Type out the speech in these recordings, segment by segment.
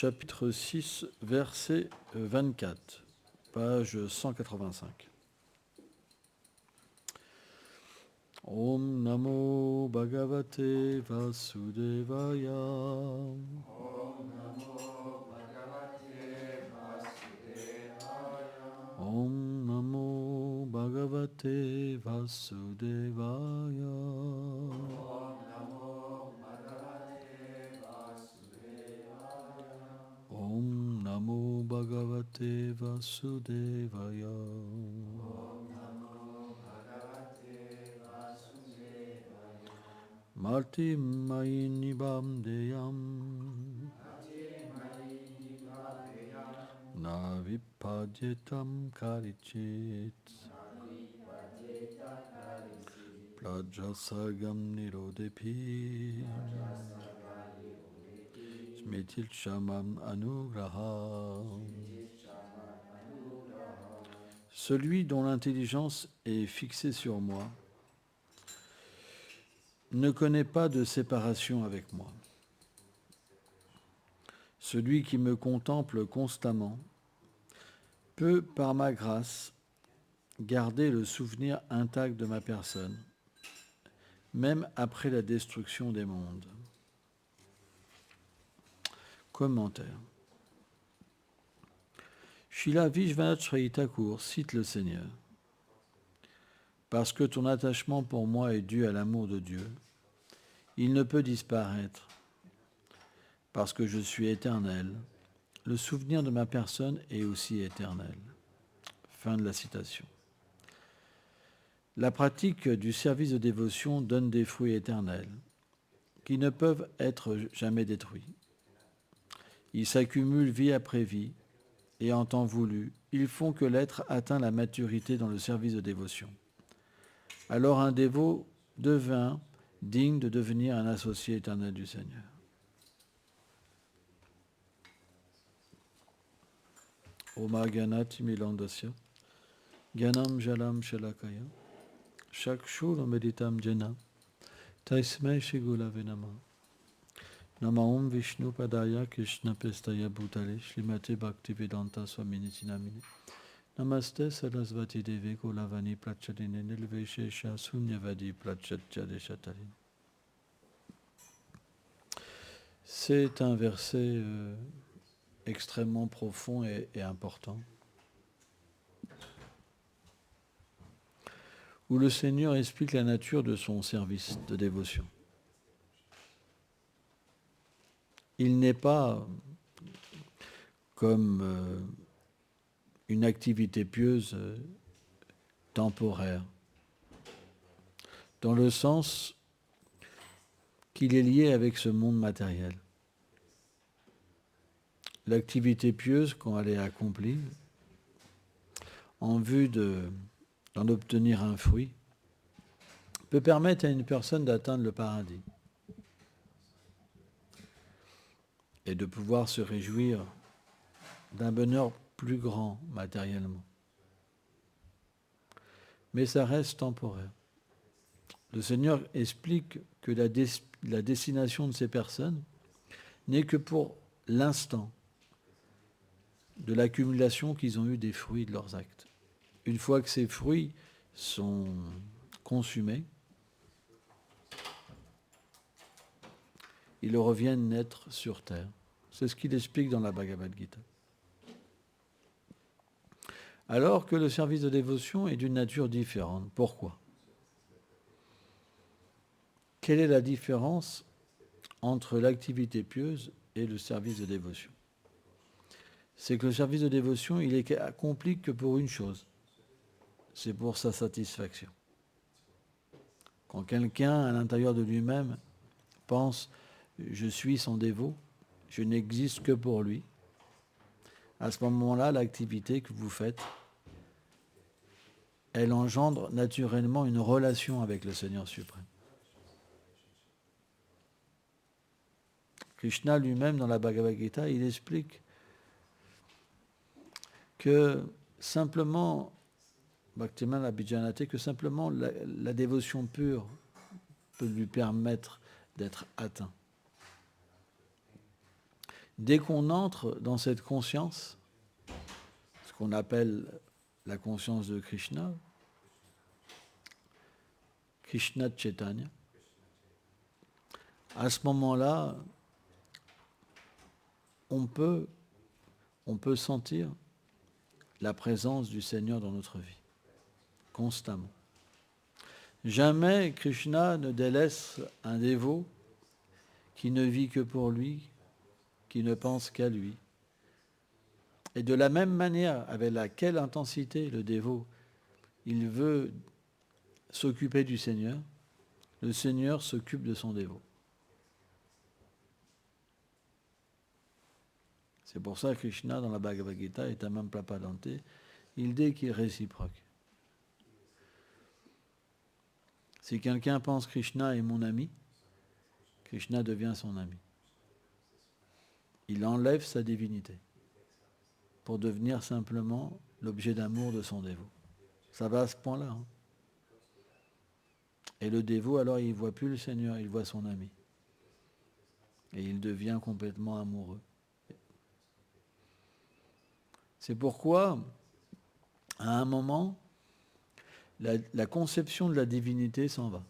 chapitre 6, verset 24, page 185. Om Namo Bhagavate Vasudevaya. Om Namo Bhagavate Vasudevaya. Om Namo Bhagavate Vasudevaya. Om Namo Bhagavate Vasudevaya. Om Namo Bhagavate Vasudevaya. Om Namo Bhagavate Vasudevaya. Marti Mayinibam Deyam Ati Mani Bhaveyam. Na Vipadyetam Karichit Navipajeta Karisi. Prajasagam Nirodepi Rajasagani Udepi. Smitil Shamam Anugraha. Celui dont l'intelligence est fixée sur moi ne connaît pas de séparation avec moi. Celui qui me contemple constamment peut, par ma grâce, garder le souvenir intact de ma personne, même après la destruction des mondes. Commentaire. Srila Vishwanath Chaitanya Thakur cite le Seigneur. Parce que ton attachement pour moi est dû à l'amour de Dieu, il ne peut disparaître. Parce que je suis éternel, le souvenir de ma personne est aussi éternel. Fin de la citation. La pratique du service de dévotion donne des fruits éternels qui ne peuvent être jamais détruits. Ils s'accumulent vie après vie et en temps voulu, ils font que l'être atteint la maturité dans le service de dévotion. Alors un dévot devint digne de devenir un associé éternel du Seigneur. Oma Ganati Milandasya Ganam Jalam Shalakaya Shakshur Meditam Jena Taismai Shigula Venama Nama Om Vishnu Padaya Krishna Pestaya Bhutale Shrimate Bhaktivedanta Swaminiti Namine Namaste Sarasvati Devi Kulavani Prachadine Nilveshesha Sunyavadi Prachadjadeshatalin. C'est un verset extrêmement profond et important, où le Seigneur explique la nature de son service de dévotion. Il n'est pas comme une activité pieuse temporaire, dans le sens qu'il est lié avec ce monde matériel. L'activité pieuse, quand elle est accomplie, en vue d'en obtenir un fruit, peut permettre à une personne d'atteindre le paradis et de pouvoir se réjouir d'un bonheur plus grand matériellement. Mais ça reste temporaire. Le Seigneur explique que la destination de ces personnes n'est que pour l'instant de l'accumulation qu'ils ont eu des fruits de leurs actes. Une fois que ces fruits sont consumés, ils reviennent naître sur terre. C'est ce qu'il explique dans la Bhagavad Gita. Alors que le service de dévotion est d'une nature différente. Pourquoi ? Quelle est la différence entre l'activité pieuse et le service de dévotion ? C'est que le service de dévotion, il est accompli que pour une chose. C'est pour sa satisfaction. Quand quelqu'un, à l'intérieur de lui-même, pense « je suis son dévot, je n'existe que pour lui », à ce moment-là, l'activité que vous faites, elle engendre naturellement une relation avec le Seigneur suprême. Krishna lui-même, dans la Bhagavad Gita, il explique que simplement, Bhaktivinoda Abhijanate, que simplement la dévotion pure peut lui permettre d'être atteint. Dès qu'on entre dans cette conscience, ce qu'on appelle la conscience de Krishna, Krishna Chaitanya, à ce moment-là, on peut sentir la présence du Seigneur dans notre vie, constamment. Jamais Krishna ne délaisse un dévot qui ne vit que pour lui, qui ne pense qu'à lui. Et de la même manière, avec laquelle intensité le dévot, il veut s'occuper du Seigneur, le Seigneur s'occupe de son dévot. C'est pour ça que Krishna, dans la Bhagavad Gita, et Tamam Prapadante, il dit qu'il est réciproque. Si quelqu'un pense Krishna est mon ami, Krishna devient son ami. Il enlève sa divinité pour devenir simplement l'objet d'amour de son dévot. Ça va à ce point-là. Hein. Et le dévot, alors, il ne voit plus le Seigneur, il voit son ami. Et il devient complètement amoureux. C'est pourquoi, à un moment, la conception de la divinité s'en va.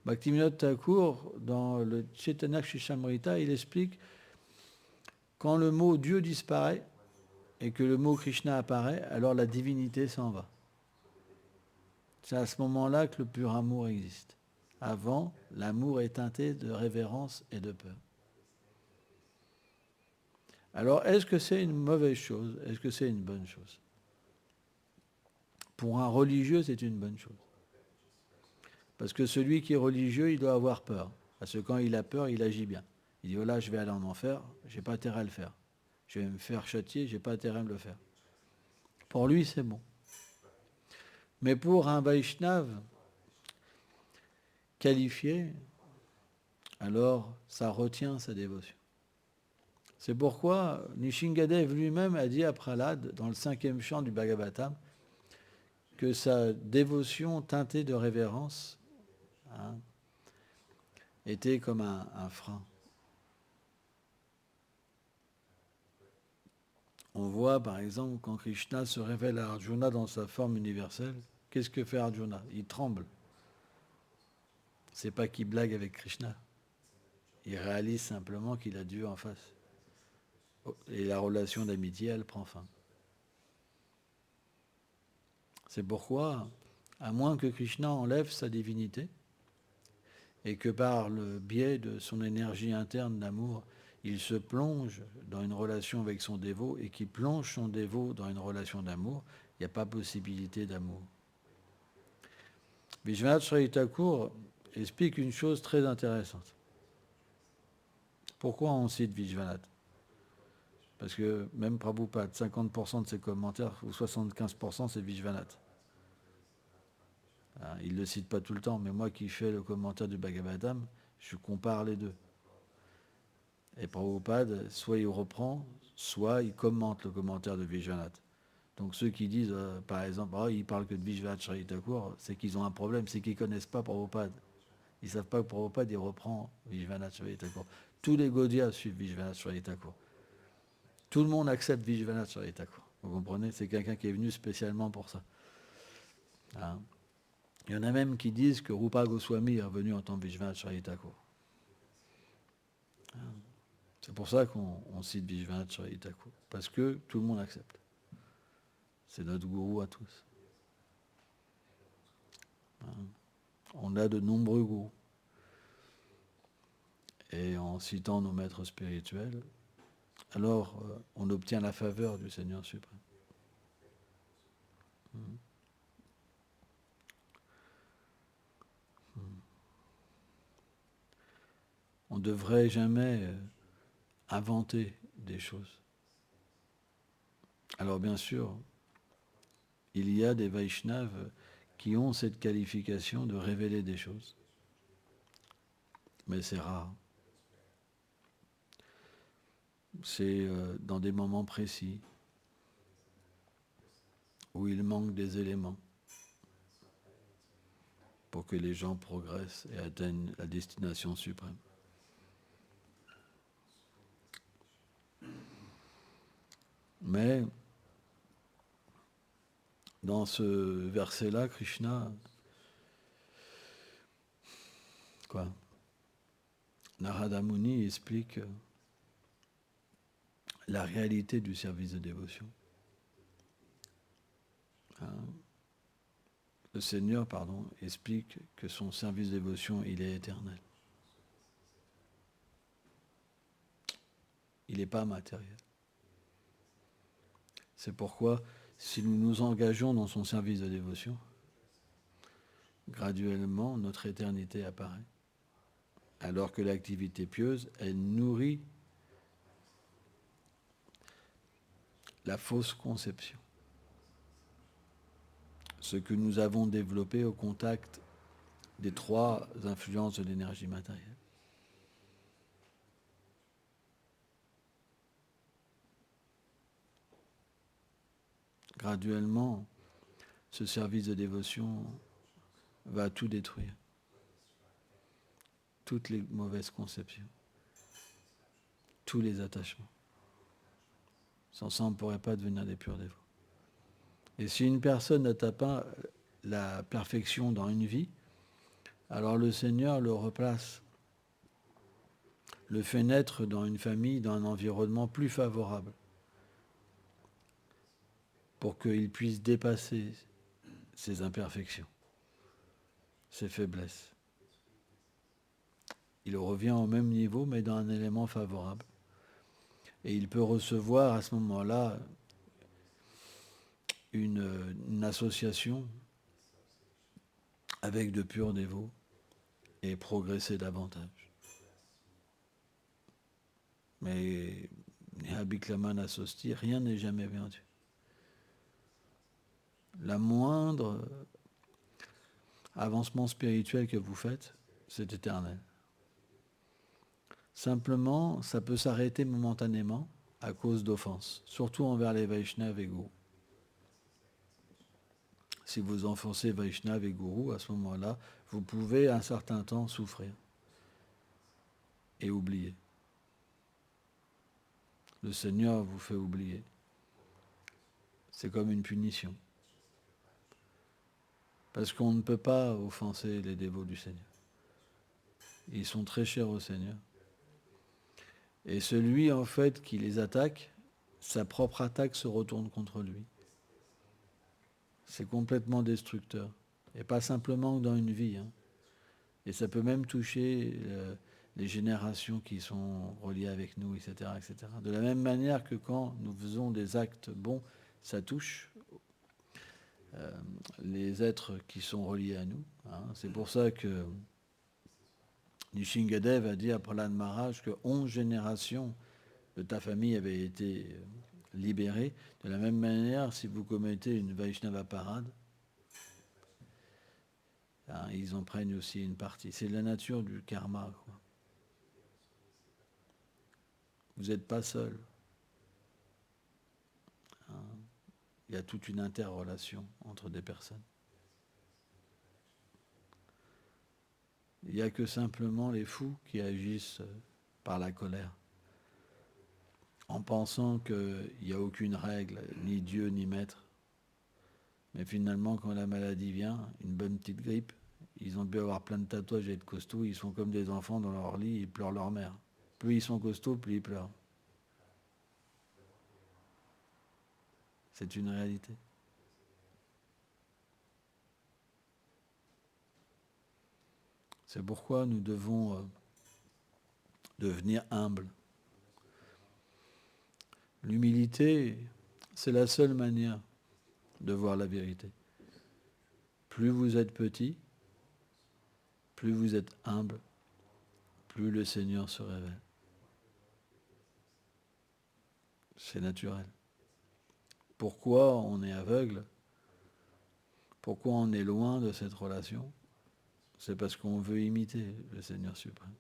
Bhaktivinoda Thakur, dans le Chaitanya Krishnamrita, il explique quand le mot Dieu disparaît et que le mot Krishna apparaît, alors la divinité s'en va. C'est à ce moment-là que le pur amour existe. Avant, l'amour est teinté de révérence et de peur. Alors, est-ce que c'est une mauvaise chose? Est-ce que c'est une bonne chose? Pour un religieux, c'est une bonne chose. Parce que celui qui est religieux, il doit avoir peur. Parce que quand il a peur, il agit bien. Il dit, voilà, je vais aller en enfer, je n'ai pas intérêt à le faire. Je vais me faire châtier, je n'ai pas intérêt à me le faire. Pour lui, c'est bon. Mais pour un Vaishnava qualifié, alors ça retient sa dévotion. C'est pourquoi Nishingadev lui-même a dit à Prahlad, dans le 5e chant du Bhagavatam, que sa dévotion teintée de révérence était comme un frein. On voit par exemple quand Krishna se révèle à Arjuna dans sa forme universelle, qu'est-ce que fait Arjuna? Il tremble. C'est pas qu'il blague avec Krishna. Il réalise simplement qu'il a Dieu en face. Et la relation d'amitié, elle prend fin. C'est pourquoi, à moins que Krishna enlève sa divinité, et que par le biais de son énergie interne d'amour, il se plonge dans une relation avec son dévot, et qu'il plonge son dévot dans une relation d'amour, il n'y a pas possibilité d'amour. Vishwanath Chakravarti Thakur explique une chose très intéressante. Pourquoi on cite Vishwanath? Parce que même Prabhupada, 50% de ses commentaires, ou 75%, c'est Vishwanath. Il ne le cite pas tout le temps, mais moi qui fais le commentaire du Bhagavatam, je compare les deux. Et Prabhupada, soit il reprend, soit il commente le commentaire de Vishwanath. Donc ceux qui disent, par exemple, il parle que de Vishwanath Chakravarti Thakur, c'est qu'ils ont un problème, c'est qu'ils ne connaissent pas Prabhupada. Ils ne savent pas que Prabhupada, il reprend Vishwanath Chakravarti Thakur. Tous les Gaudias suivent Vishwanath Chakravarti Thakur. Tout le monde accepte Vishwanath Chakravarti Thakur. Vous comprenez? C'est quelqu'un qui est venu spécialement pour ça. Hein? Il y en a même qui disent que Rupa Goswami est revenu en tant que Vishwanath Chakravarti Thakur. Hein? C'est pour ça qu'on cite Vishwanath Chakravarti Thakur. Parce que tout le monde accepte. C'est notre gourou à tous. Hein? On a de nombreux gourous. Et en citant nos maîtres spirituels, alors on obtient la faveur du Seigneur suprême. On ne devrait jamais inventer des choses. Alors bien sûr, il y a des Vaishnavas qui ont cette qualification de révéler des choses. Mais c'est rare. C'est dans des moments précis où il manque des éléments pour que les gens progressent et atteignent la destination suprême. Mais dans ce verset-là, Krishna, Narada Muni explique la réalité du service de dévotion. Le Seigneur, explique que son service de dévotion, il est éternel. Il n'est pas matériel. C'est pourquoi, si nous nous engageons dans son service de dévotion, graduellement, notre éternité apparaît. Alors que l'activité pieuse, elle nourrit la fausse conception. Ce que nous avons développé au contact des trois influences de l'énergie matérielle. Graduellement, ce service de dévotion va tout détruire. Toutes les mauvaises conceptions, tous les attachements. Sans ça, on ne pourrait pas devenir des purs dévots. Et si une personne n'atteint pas la perfection dans une vie, alors le Seigneur le replace, le fait naître dans une famille, dans un environnement plus favorable, pour qu'il puisse dépasser ses imperfections, ses faiblesses. Il revient au même niveau, mais dans un élément favorable. Et il peut recevoir à ce moment-là une association avec de purs dévots et progresser davantage. Mais Abhiklaman Asosti, rien n'est jamais perdu. La moindre avancement spirituel que vous faites, c'est éternel. Simplement, ça peut s'arrêter momentanément à cause d'offenses, surtout envers les Vaishnavas et Gurus. Si vous enfoncez Vaishnava et Guru, à ce moment-là, vous pouvez un certain temps souffrir et oublier. Le Seigneur vous fait oublier. C'est comme une punition. Parce qu'on ne peut pas offenser les dévots du Seigneur. Ils sont très chers au Seigneur. Et celui, en fait, qui les attaque, sa propre attaque se retourne contre lui. C'est complètement destructeur. Et pas simplement dans une vie. Et ça peut même toucher les générations qui sont reliées avec nous, etc., etc. De la même manière que quand nous faisons des actes bons, ça touche les êtres qui sont reliés à nous. C'est pour ça que Nishingadev a dit à Prahlad Maharaj que 11 générations de ta famille avaient été libérées. De la même manière, si vous commettez une Vaishnava parade, ils en prennent aussi une partie. C'est la nature du karma, quoi. Vous n'êtes pas seul. Il y a toute une interrelation entre des personnes. Il n'y a que simplement les fous qui agissent par la colère, en pensant qu'il n'y a aucune règle, ni Dieu, ni maître. Mais finalement, quand la maladie vient, une bonne petite grippe, ils ont beau avoir plein de tatouages et être costauds, ils sont comme des enfants dans leur lit, ils pleurent leur mère. Plus ils sont costauds, plus ils pleurent. C'est une réalité. C'est pourquoi nous devons devenir humbles. L'humilité, c'est la seule manière de voir la vérité. Plus vous êtes petit, plus vous êtes humble, plus le Seigneur se révèle. C'est naturel. Pourquoi on est aveugle? Pourquoi on est loin de cette relation? C'est parce qu'on veut imiter le Seigneur suprême.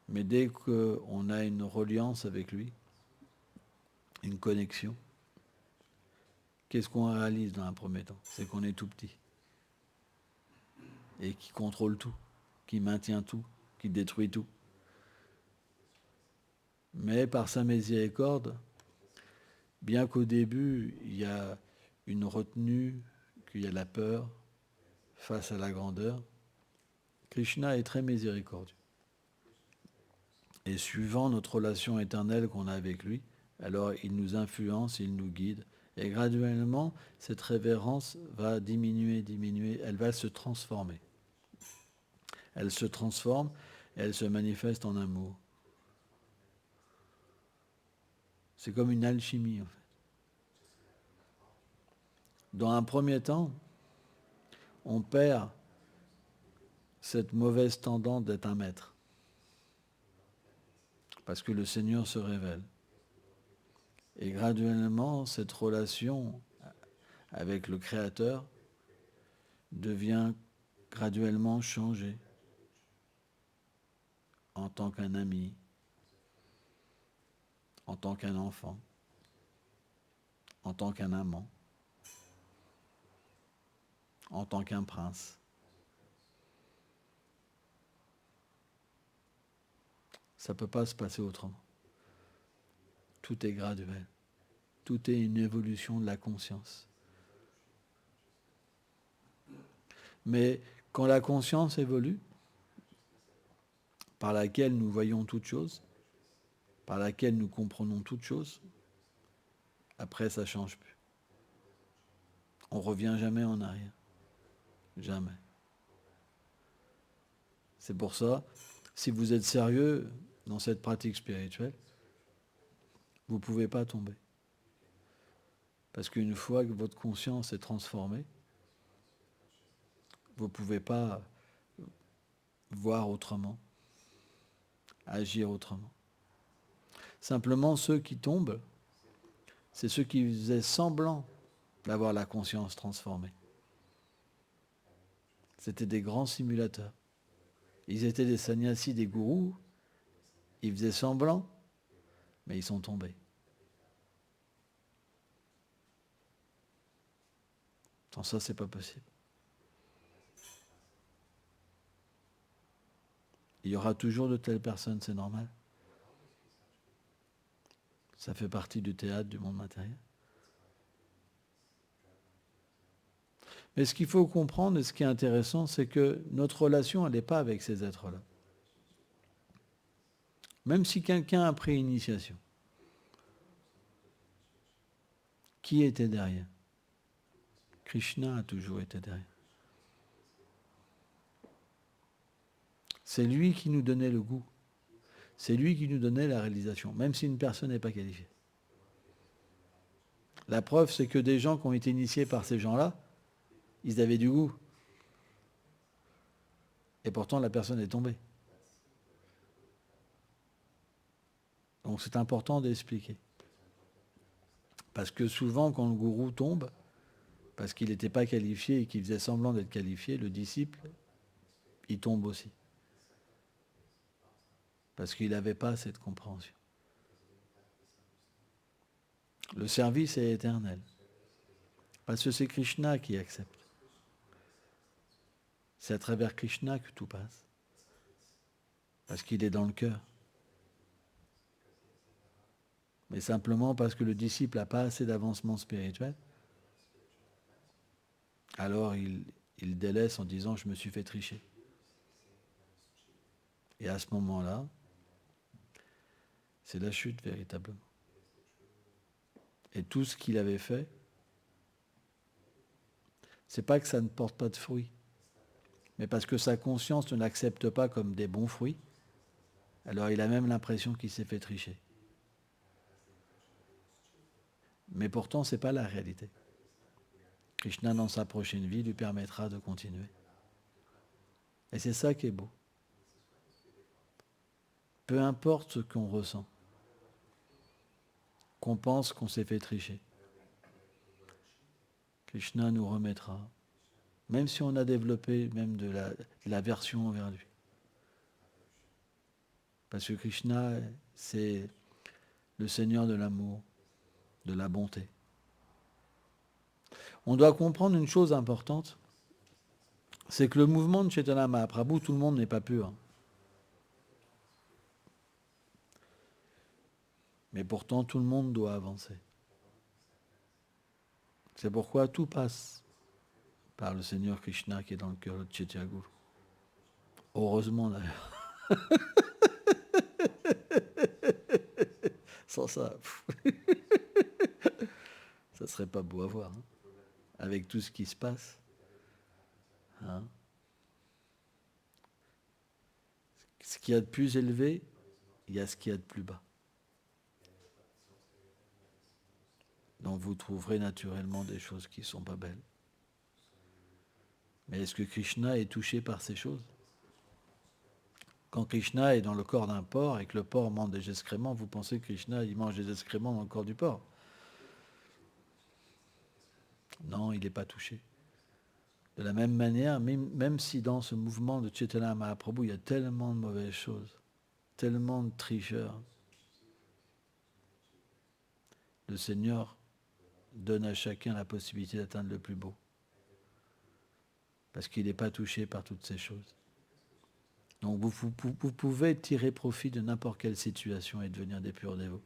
Mais dès qu'on a une reliance avec lui, une connexion, qu'est-ce qu'on réalise dans un premier temps? C'est qu'on est tout petit. Et qui contrôle tout, qui maintient tout, qui détruit tout. Mais par sa miséricorde, bien qu'au début, il y a une retenue, qu'il y a la peur face à la grandeur, Krishna est très miséricordieux. Et suivant notre relation éternelle qu'on a avec lui, alors il nous influence, il nous guide. Et graduellement, cette révérence va diminuer, elle va se transformer. Elle se transforme et elle se manifeste en amour. C'est comme une alchimie, en fait. Dans un premier temps, on perd cette mauvaise tendance d'être un maître, parce que le Seigneur se révèle. Et graduellement, cette relation avec le Créateur devient graduellement changée en tant qu'un ami, en tant qu'un enfant, en tant qu'un amant, en tant qu'un prince. Ça ne peut pas se passer autrement. Tout est graduel. Tout est une évolution de la conscience. Mais quand la conscience évolue, par laquelle nous voyons toutes choses, par laquelle nous comprenons toutes choses, après ça ne change plus. On ne revient jamais en arrière. Jamais. C'est pour ça, si vous êtes sérieux dans cette pratique spirituelle, vous ne pouvez pas tomber. Parce qu'une fois que votre conscience est transformée, vous ne pouvez pas voir autrement, agir autrement. Simplement, ceux qui tombent, c'est ceux qui faisaient semblant d'avoir la conscience transformée. C'était des grands simulateurs. Ils étaient des sannyasis, des gourous, ils faisaient semblant, mais ils sont tombés. Sans ça, c'est pas possible. Il y aura toujours de telles personnes, c'est normal. Ça fait partie du théâtre du monde matériel. Mais ce qu'il faut comprendre et ce qui est intéressant, c'est que notre relation, elle n'est pas avec ces êtres-là. Même si quelqu'un a pris initiation, qui était derrière? Krishna a toujours été derrière. C'est lui qui nous donnait le goût. C'est lui qui nous donnait la réalisation, même si une personne n'est pas qualifiée. La preuve, c'est que des gens qui ont été initiés par ces gens-là, ils avaient du goût. Et pourtant, la personne est tombée. Donc c'est important d'expliquer. Parce que souvent, quand le gourou tombe, parce qu'il n'était pas qualifié et qu'il faisait semblant d'être qualifié, le disciple, il tombe aussi. Parce qu'il n'avait pas cette compréhension. Le service est éternel. Parce que c'est Krishna qui accepte. C'est à travers Krishna que tout passe. Parce qu'il est dans le cœur. Mais simplement parce que le disciple n'a pas assez d'avancement spirituel, alors il délaisse en disant « je me suis fait tricher ». Et à ce moment-là, c'est la chute véritablement. Et tout ce qu'il avait fait, c'est pas que ça ne porte pas de fruits, mais parce que sa conscience ne l'accepte pas comme des bons fruits, alors il a même l'impression qu'il s'est fait tricher. Mais pourtant, ce n'est pas la réalité. Krishna, dans sa prochaine vie, lui permettra de continuer. Et c'est ça qui est beau. Peu importe ce qu'on ressent, qu'on pense qu'on s'est fait tricher, Krishna nous remettra, même si on a développé même de l'aversion envers lui. Parce que Krishna, c'est le Seigneur de l'amour, de la bonté. On doit comprendre une chose importante, c'est que le mouvement de Chaitanya Mahaprabhu, tout le monde n'est pas pur. Mais pourtant, tout le monde doit avancer. C'est pourquoi tout passe par le Seigneur Krishna qui est dans le cœur de Chaitanya Guru. Heureusement d'ailleurs. Sans ça, ça serait pas beau à voir. Hein. Avec tout ce qui se passe. Hein. Ce qu'il y a de plus élevé, il y a ce qu'il y a de plus bas. Donc vous trouverez naturellement des choses qui ne sont pas belles. Mais est-ce que Krishna est touché par ces choses? Quand Krishna est dans le corps d'un porc et que le porc mange des excréments, vous pensez que Krishna il mange des excréments dans le corps du porc? Non, il n'est pas touché. De la même manière, même si dans ce mouvement de Chaitanya Mahaprabhu, il y a tellement de mauvaises choses, tellement de tricheurs, le Seigneur donne à chacun la possibilité d'atteindre le plus beau. Parce qu'il n'est pas touché par toutes ces choses. Donc vous pouvez tirer profit de n'importe quelle situation et devenir des purs dévots.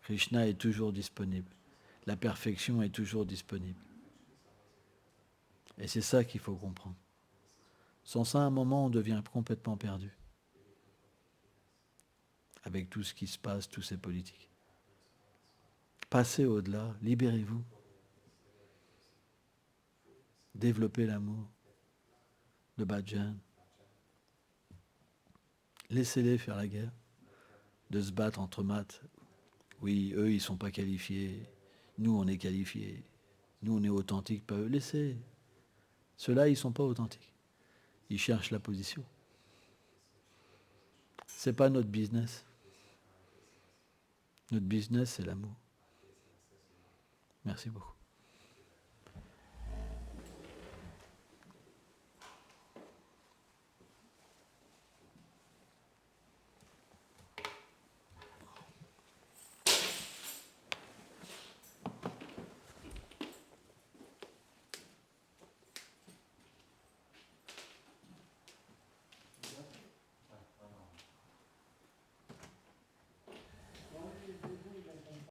Krishna est toujours disponible. La perfection est toujours disponible. Et c'est ça qu'il faut comprendre. Sans ça, à un moment, on devient complètement perdu. Avec tout ce qui se passe, tous ces politiques. Passez au-delà, libérez-vous. Développez l'amour, le bhajan. Laissez-les faire la guerre, de se battre entre maths. Oui, eux, ils ne sont pas qualifiés. Nous, on est qualifiés. Nous, on est authentiques, pas eux. Laissez. Ceux-là, ils ne sont pas authentiques. Ils cherchent la position. Ce n'est pas notre business. Notre business, c'est l'amour. Merci beaucoup.